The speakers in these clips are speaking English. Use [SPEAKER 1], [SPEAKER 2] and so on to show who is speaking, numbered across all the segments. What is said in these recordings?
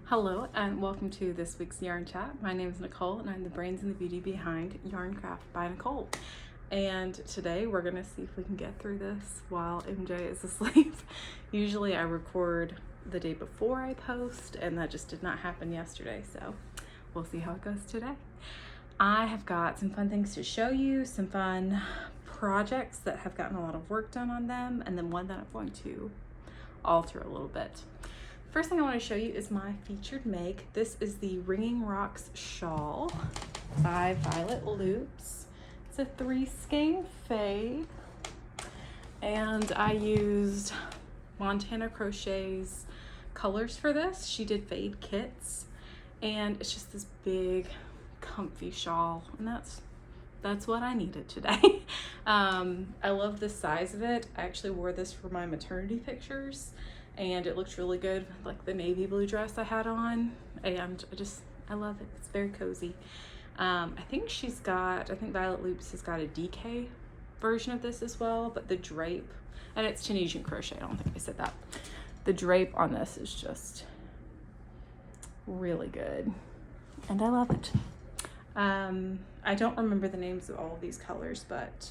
[SPEAKER 1] Hello and welcome to this week's Yarn Chat. My name is Nicole and I'm the brains and the beauty behind Yarn Craft by Nicole. And today we're going to see if we can get through this while MJ is asleep. Usually I record the day before I post and that just did not happen yesterday, so we'll see how it goes today. I have got some fun things to show you, some fun projects that have gotten a lot of work done on them, and then one that I'm going to alter a little bit. First thing I want to show you is my featured make. This is the Ringing Rocks Shawl by Violet Loops. It's a 3-skein fade, and I used Montana Crochet's colors for this. She did fade kits, and it's just this big, comfy shawl, and that's what I needed today. I love the size of it. I actually wore this for my maternity pictures, and it looked really good, like the navy blue dress I had on, and I love it. It's very cozy. I think Violet Loops has got a DK version of this as well, but the drape, and it's Tunisian crochet, I don't think I said that. The drape on this is just really good, and I love it. I don't remember the names of all of these colors, but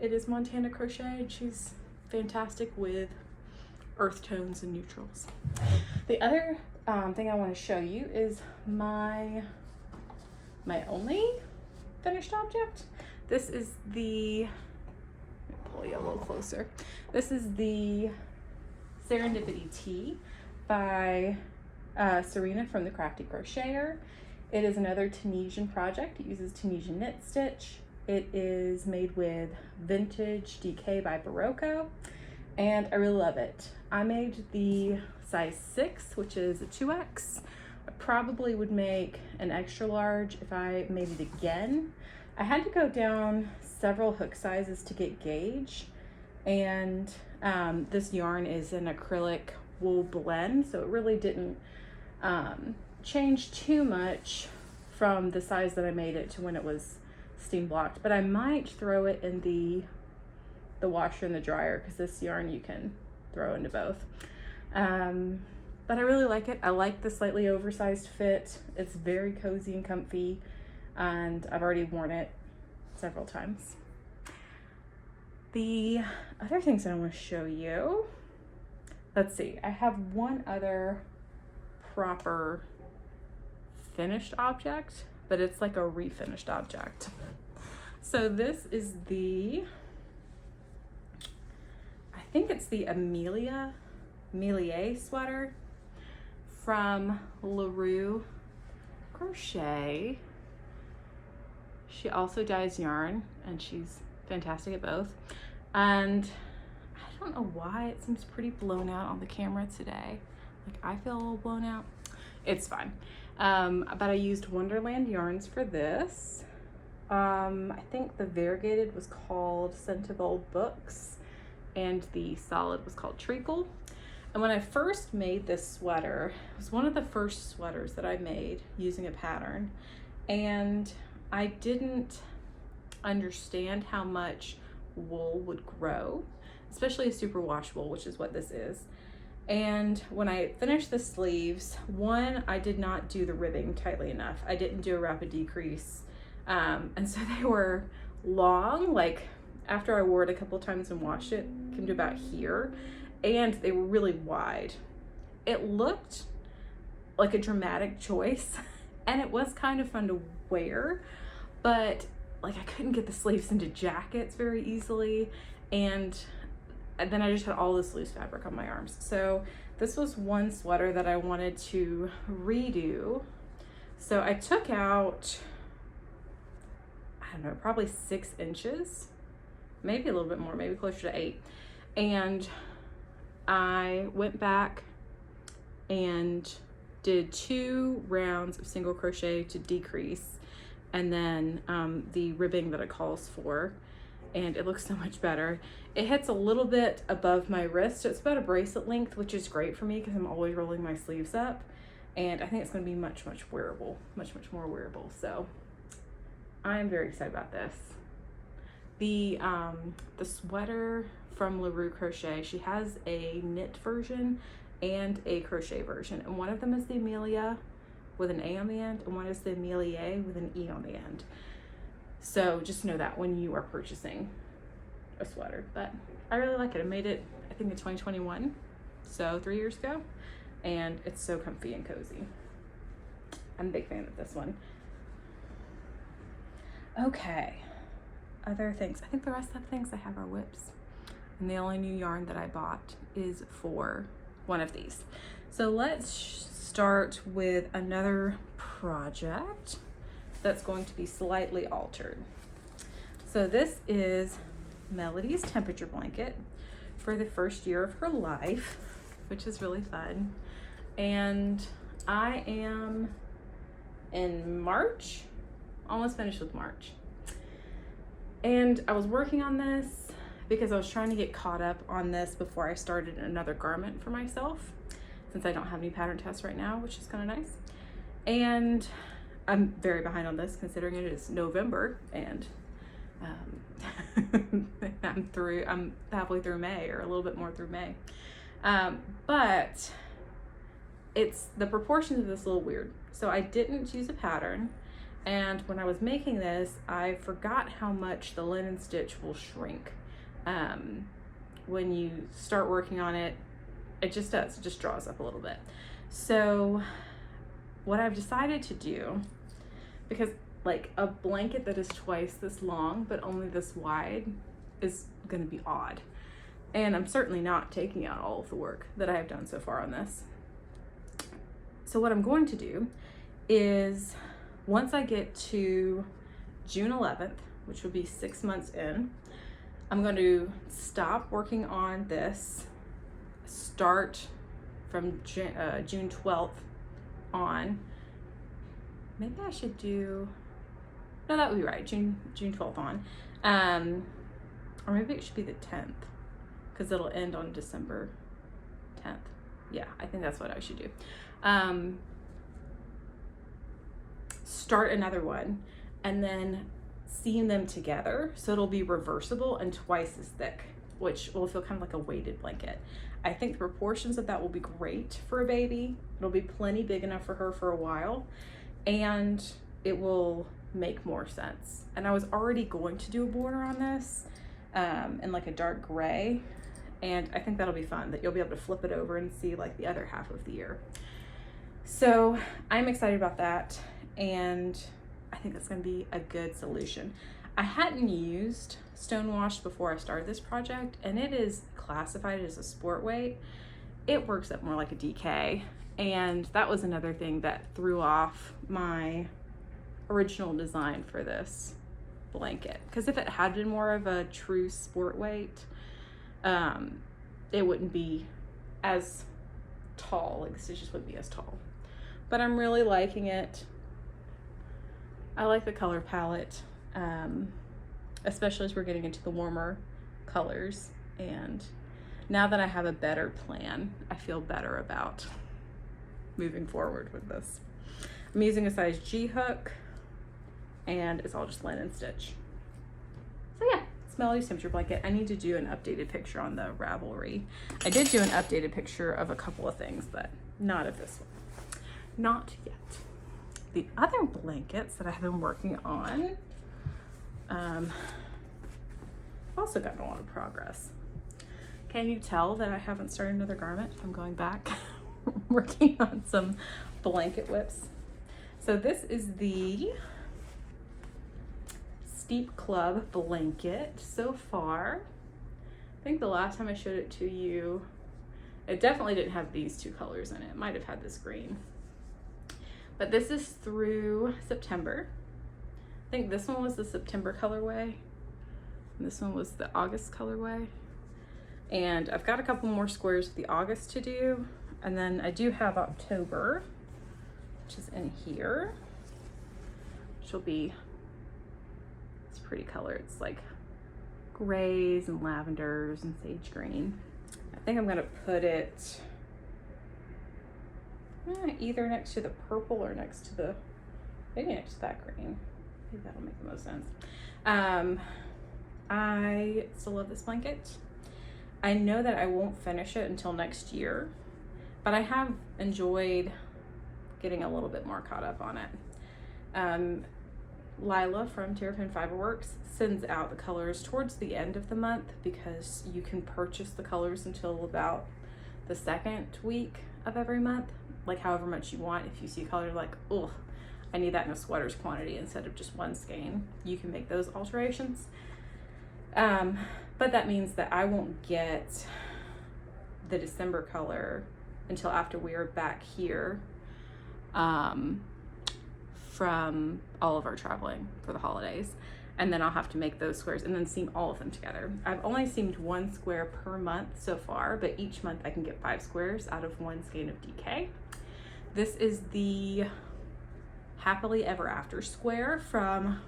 [SPEAKER 1] it is Montana Crochet, and she's fantastic with earth tones and neutrals. The other thing I want to show you is my only finished object. This is the, let me pull you a little closer. This is the Serendipity Tee by Serena from the Crafty Crocheter. It is another Tunisian project. It uses Tunisian knit stitch. It is made with vintage DK by Barocco, and I really love it. I made the size 6, which is a 2X. I probably would make an extra large if I made it again. I had to go down several hook sizes to get gauge, and this yarn is an acrylic wool blend, so it really didn't change too much from the size that I made it to when it was steam blocked, but I might throw it in the washer and the dryer, because this yarn you can throw into both. But I really like it. I like the slightly oversized fit. It's very cozy and comfy, and I've already worn it several times. The other things I want to show you, let's see, I have one other proper finished object, but it's like a refinished object. So this is I think it's the Amelia Sweater from LaRue Crochet. She also dyes yarn, and she's fantastic at both. And I don't know why it seems pretty blown out on the camera today. Like, I feel a little blown out. It's fine. But I used Wonderland yarns for this. I think the variegated was called Scent of Old Books, and the solid was called Treacle. And when I first made this sweater, it was one of the first sweaters that I made using a pattern, and I didn't understand how much wool would grow, especially a superwash wool, which is what this is. And when I finished the sleeves, one, I did not do the ribbing tightly enough. I didn't do a rapid decrease, and so they were long. Like, after I wore it a couple of times and washed it, came to about here, and they were really wide. It looked like a dramatic choice, and it was kind of fun to wear, but like, I couldn't get the sleeves into jackets very easily, and then I just had all this loose fabric on my arms. So this was one sweater that I wanted to redo. So I took out, I don't know, probably 6 inches, maybe a little bit more, maybe closer to 8. And I went back and did 2 rounds of single crochet to decrease, and then the ribbing that it calls for, and it looks so much better. It hits a little bit above my wrist, so it's about a bracelet length, which is great for me because I'm always rolling my sleeves up, and I think it's going to be much wearable, much more wearable. So I'm very excited about this. The sweater from LaRue Crochet, she has a knit version and a crochet version. And one of them is the Amelia with an A on the end, and one is the Amelia with an E on the end. So just know that when you are purchasing a sweater. But I really like it. I made it, I think, in 2021, so 3 years ago, and it's so comfy and cozy. I'm a big fan of this one. Okay, other things. I think the rest of the things I have are whips. And the only new yarn that I bought is for one of these. So let's start with another project that's going to be slightly altered. So this is Melody's temperature blanket for the first year of her life, which is really fun. And I am in March, almost finished with March. And I was working on this because I was trying to get caught up on this before I started another garment for myself, since I don't have any pattern tests right now, which is kind of nice. And I'm very behind on this considering it is November, and I'm halfway through May, or a little bit more through May. But it's, the proportions of this a little weird. So I didn't use a pattern, and when I was making this, I forgot how much the linen stitch will shrink. When you start working on it, it just does, it just draws up a little bit. So what I've decided to do, because like a blanket that is twice this long but only this wide is going to be odd, and I'm certainly not taking out all of the work that I have done so far on this. So what I'm going to do is, once I get to June 11th, which will be 6 months in, I'm going to stop working on this, start from June 12th on. Maybe I should do, no, that would be right, June 12th on. Or maybe it should be the 10th, because it'll end on December 10th. Yeah, I think that's what I should do. Start another one and then seam them together so it'll be reversible and twice as thick, which will feel kind of like a weighted blanket. I think the proportions of that will be great for a baby. It'll be plenty big enough for her for a while, and it will make more sense. And I was already going to do a border on this in like a dark gray, and I think that'll be fun, that you'll be able to flip it over and see like the other half of the year. So I'm excited about that, and I think that's going to be a good solution. I hadn't used stone wash before I started this project, and it is classified as a sport weight. It works up more like a DK, and that was another thing that threw off my original design for this blanket, because if it had been more of a true sport weight, it wouldn't be as tall, like the stitches wouldn't be as tall. But I'm really liking it. I like the color palette, especially as we're getting into the warmer colors. And now that I have a better plan, I feel better about moving forward with this. I'm using a size G hook, and it's all just linen stitch. So yeah, it's Melody's temperature blanket. I need to do an updated picture on the Ravelry. I did do an updated picture of a couple of things, but not of this one. Not yet. The other blankets that I have been working on, I've also gotten a lot of progress. Can you tell that I haven't started another garment? I'm going back, working on some blanket whips. So this is the Steep Club blanket so far. I think the last time I showed it to you, it definitely didn't have these two colors in it. It might have had this green. But this is through September. I think this one was the September colorway, and this one was the August colorway. And I've got a couple more squares of the August to do, and then I do have October, which is in here, which will be, it's a pretty color. It's like grays and lavenders and sage green. I think I'm gonna put it either next to the purple or next to the, maybe next to that green. Maybe that'll make the most sense. I still love this blanket. I know that I won't finish it until next year, but I have enjoyed getting a little bit more caught up on it. Lila from Terrapin Fiberworks sends out the colors towards the end of the month because you can purchase the colors until about the second week of every month, like however much you want. If you see a color like, oh, I need that in a sweater's quantity instead of just one skein, you can make those alterations. But that means that I won't get the December color until after we are back here from all of our traveling for the holidays. And then I'll have to make those squares and then seam all of them together. I've only seamed one square per month so far, but each month I can get 5 squares out of one skein of DK. This is the Happily Ever After square from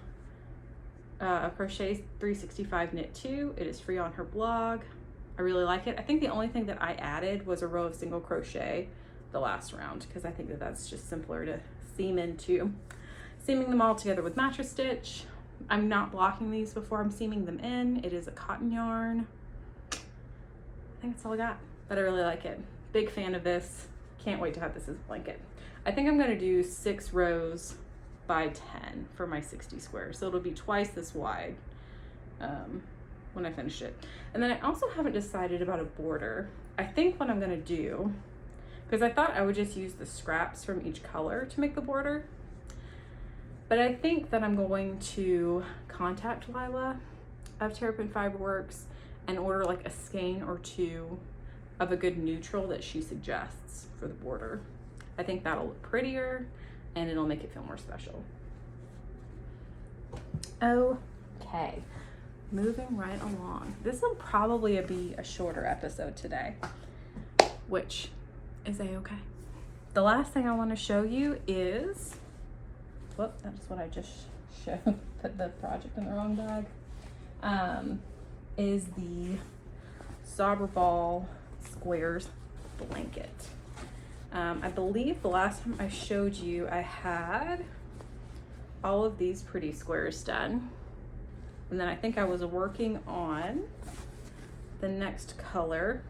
[SPEAKER 1] Crochet 365 Knit 2. It is free on her blog. I really like it. I think the only thing that I added was a row of single crochet the last round because I think that that's just simpler to seam into. Seaming them all together with mattress stitch. I'm not blocking these before I'm seaming them in. It is a cotton yarn. I think that's all I got, but I really like it. Big fan of this. Can't wait to have this as a blanket. I think I'm gonna do 6 rows by 10 for my 60 squares. So it'll be twice this wide when I finish it. And then I also haven't decided about a border. I think what I'm gonna do, because I thought I would just use the scraps from each color to make the border, but I think that I'm going to contact Lila of Terrapin Fiberworks and order like a skein or 2 of a good neutral that she suggests for the border. I think that'll look prettier and it'll make it feel more special. Okay, moving right along. This will probably be a shorter episode today, which is a-okay. The last thing I want to show you is, whoop, that's what I just showed, put the project in the wrong bag, is the Zobber Ball Squares blanket. I believe the last time I showed you, I had all of these pretty squares done. And then I think I was working on the next color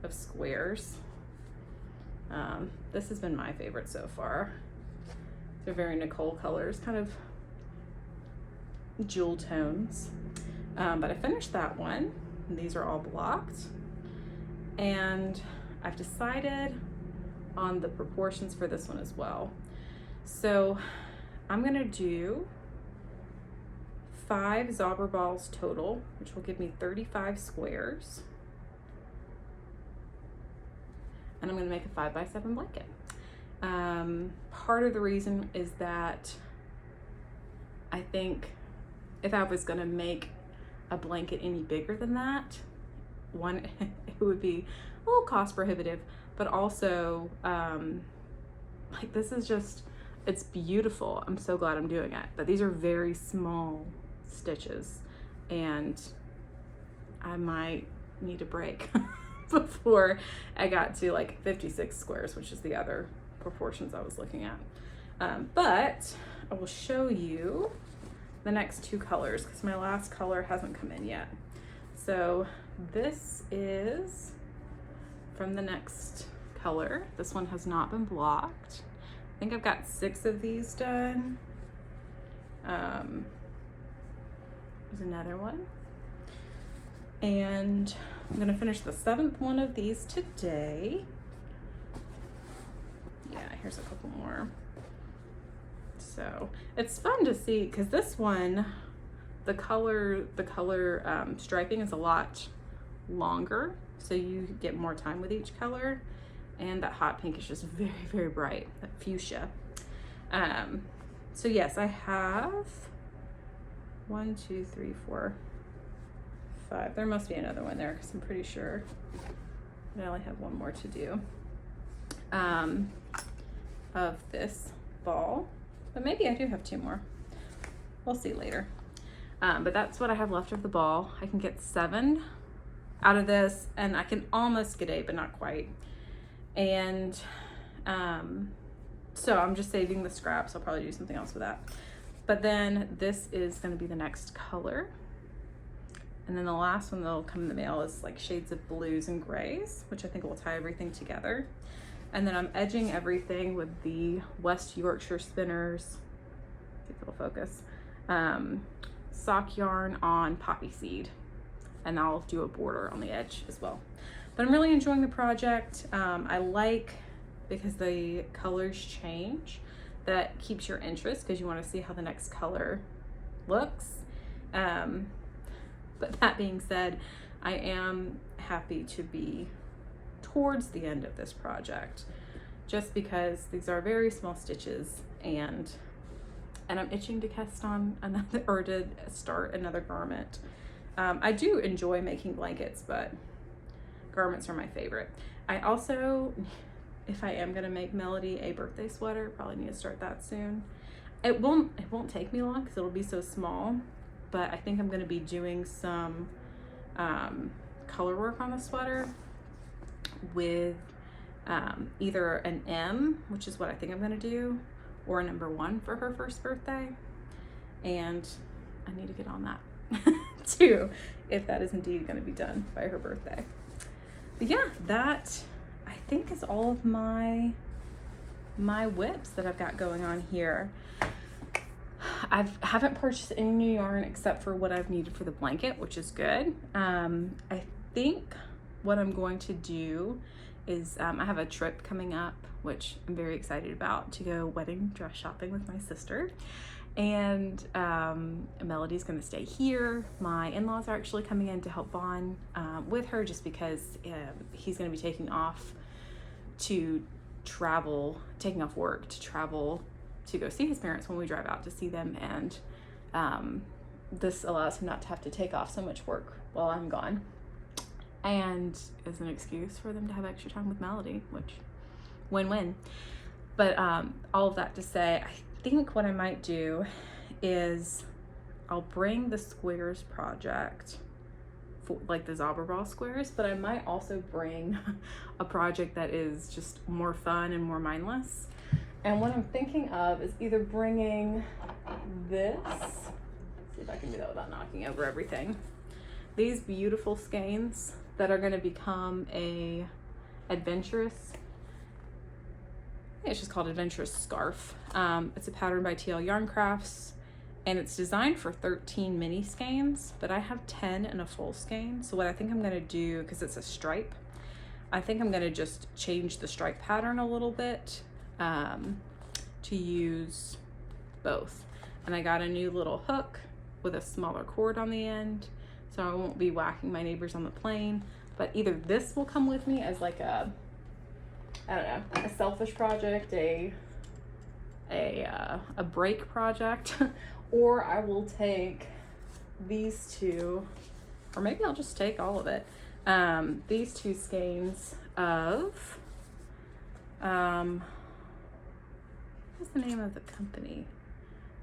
[SPEAKER 1] of squares. This has been my favorite so far. They're very Nicole colors, kind of jewel tones. But I finished that one. And these are all blocked. And I've decided on the proportions for this one as well. So I'm gonna do 5 Zobber balls total, which will give me 35 squares. And I'm gonna make a 5x7 blanket. Part of the reason is that I think if I was gonna make a blanket any bigger than that, one, it would be a little cost prohibitive, but also like this is just, it's beautiful. I'm so glad I'm doing it, but these are very small stitches and I might need a break before I got to like 56 squares, which is the other proportions I was looking at. But I will show you the next 2 colors because my last color hasn't come in yet. So this is from the next color. This one has not been blocked. I think I've got 6 of these done. There's another one. And I'm gonna finish the 7th one of these today. Yeah, here's a couple more. So it's fun to see because this one, the color striping is a lot longer, so you get more time with each color, and that hot pink is just very, very bright, that fuchsia. So yes, I have 1, 2, 3, 4, 5. There must be another one there because I'm pretty sure I only have one more to do of this ball, but maybe I do have 2 more. We'll see later. But that's what I have left of the ball. I can get 7 out of this, and I can almost get 8, but not quite. And so I'm just saving the scraps. I'll probably do something else with that. But then this is going to be the next color. And then the last one that'll come in the mail is like shades of blues and grays, which I think will tie everything together. And then I'm edging everything with the West Yorkshire Spinners, see if it'll focus, sock yarn on poppy seed. And I'll do a border on the edge as well. But I'm really enjoying the project. I like, because the colors change, that keeps your interest because you want to see how the next color looks. But that being said, I am happy to be towards the end of this project, just because these are very small stitches, and I'm itching to cast on another, or to start another garment. I do enjoy making blankets, but garments are my favorite. I also, if I am gonna make Melody a birthday sweater, probably need to start that soon. It won't take me long because it'll be so small, but I think I'm gonna be doing some color work on the sweater with either an M, which is what I think I'm gonna do, or a number 1 for her first birthday. And I need to get on that too, if that is indeed gonna be done by her birthday. But yeah, that I think is all of my whips that I've got going on here. I haven't purchased any new yarn except for what I've needed for the blanket, which is good. I think what I'm going to do is I have a trip coming up, which I'm very excited about, to go wedding dress shopping with my sister. And Melody's gonna stay here. My in-laws are actually coming in to help Vaughn with her, just because he's gonna be taking off work to travel to go see his parents when we drive out to see them. And this allows him not to have to take off so much work while I'm gone, and is an excuse for them to have extra time with Melody, which win-win. But all of that to say, I think what I might do is I'll bring the squares project, for like the Zauberball squares, but I might also bring a project that is just more fun and more mindless. And what I'm thinking of is either bringing this, let's see if I can do that without knocking over everything, these beautiful skeins that are going to become a adventurous, it's just called Adventurous Scarf. It's a pattern by TL Yarn Crafts, and it's designed for 13 mini skeins, but I have 10 in a full skein. So what I think I'm gonna do, because it's a stripe, I think I'm gonna just change the stripe pattern a little bit to use both. And I got a new little hook with a smaller cord on the end, so I won't be whacking my neighbors on the plane. But either this will come with me as like a, I don't know, a selfish project, a break project, or I will take these two, or maybe I'll just take all of it. These two skeins of, what's the name of the company?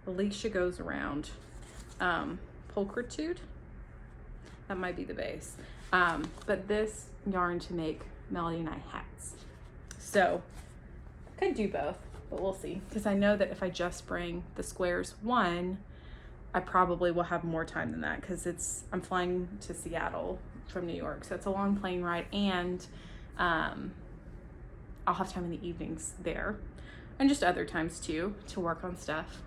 [SPEAKER 1] Alicia Goes Around. Pulchritude. That might be the base. But this yarn to make Melody and I hats. So could do both, but we'll see. Because I know that if I just bring the squares one, I probably will have more time than that, because I'm flying to Seattle from New York. So it's a long plane ride, and I'll have time in the evenings there, and just other times too, to work on stuff.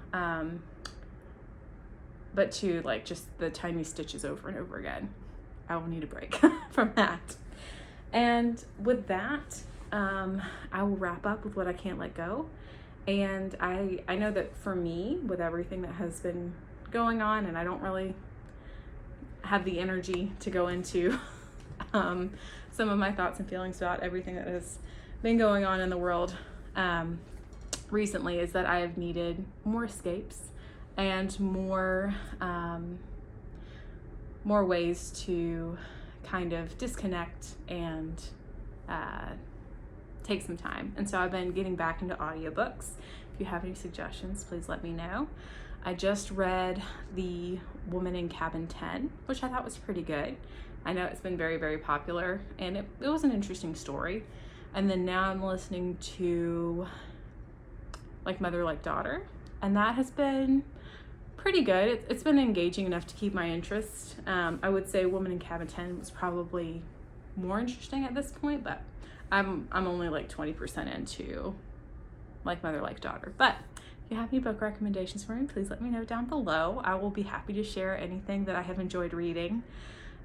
[SPEAKER 1] But to like just the tiny stitches over and over again, I will need a break from that. And with that, I will wrap up with what I can't let go. And I know that for me, with everything that has been going on, and I don't really have the energy to go into some of my thoughts and feelings about everything that has been going on in the world recently, is that I have needed more escapes and more ways to kind of disconnect and take some time. And so I've been getting back into audiobooks. If you have any suggestions, please let me know. I just read The Woman in Cabin 10, which I thought was pretty good. I know it's been very, very popular, and it was an interesting story. And then now I'm listening to Like Mother, Like Daughter, and that has been pretty good. It's been engaging enough to keep my interest. I would say Woman in Cabin 10 was probably more interesting at this point, but I'm only like 20% into Like Mother, Like Daughter. But if you have any book recommendations for me, please let me know down below. I will be happy to share anything that I have enjoyed reading.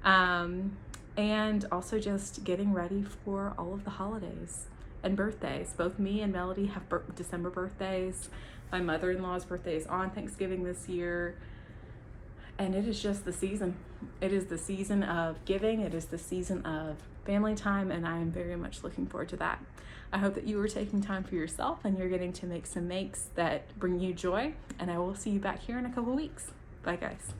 [SPEAKER 1] And also just getting ready for all of the holidays and birthdays. Both me and Melody have December birthdays. My mother-in-law's birthday is on Thanksgiving this year. And it is just the season. It is the season of giving. It is the season of family time, and I am very much looking forward to that. I hope that you are taking time for yourself and you're getting to make some makes that bring you joy, and I will see you back here in a couple weeks. Bye, guys.